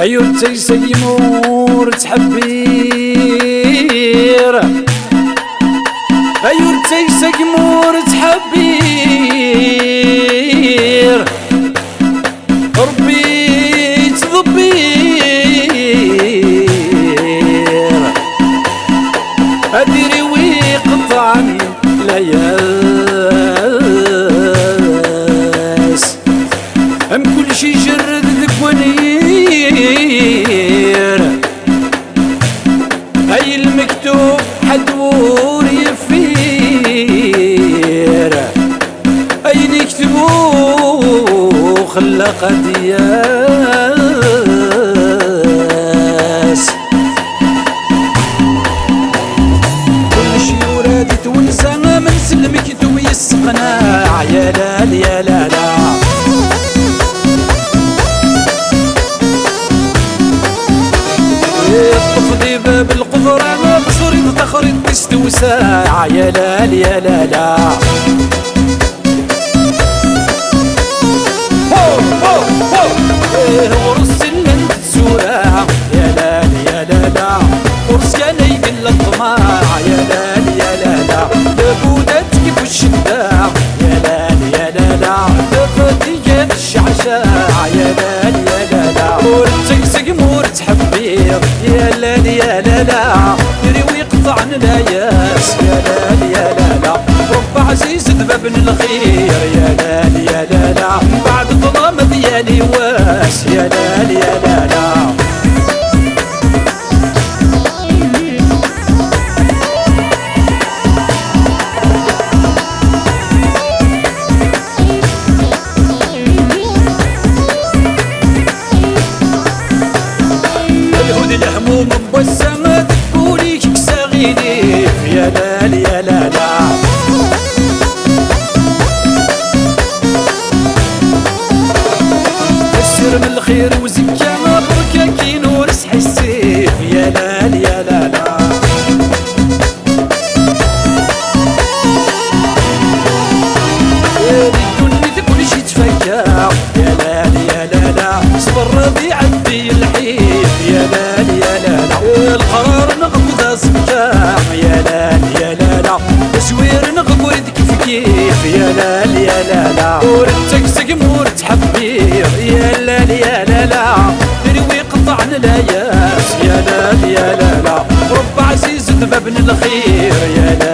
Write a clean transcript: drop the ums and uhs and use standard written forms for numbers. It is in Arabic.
أيو تيسيمور تحبير أيو تيسيمور تحبير ربي تضبير أدري ويقطعني لياس أم كل شي جرد ذكونير هاي المكتوب حدور يفير هاي نكتبو خلق دياس كل شي ورادي تونسا من سلمك دوي السقناع يا لا يا لا لا طفدي باب القدرة بصوري تخرج تستوسع يا لا يا لا لا ورص من السورة يا لا يا لا لا ورص كان يقل الطماع يا لا يا لا لا لبودتك في الشداع يا لا يا لا لا لفتي الشعشاع يا لا يا لا لا ورتك مور تحبير يا لا يا لا لا يروي يقطعن لا ياس يا لا يا لا لا رب عزيز ذبابن الخير يا لا يا لا لا بعد ظلام ديالي واس يا لا يا لا لا الهموم بوسامة تقولي كيك ساغيني يا لا يا لا لا السر من الخير وزكا بركا كي نور سحي السيف يا لا يا لا لا الدنيا كل شي تفكا يا لا يا لا لا صبر راضي عدي الحيف يا لا يا لا لا القرار نغض زكا يا لا يا لا لا تسوير نغض كيف كيف يا لا يا لا لا ورتك سقمور تحبير يا لا يا لا لا تروي قطعن لا ياس يا لا يا لا لا رب عزيز ذبابن الخير يا لا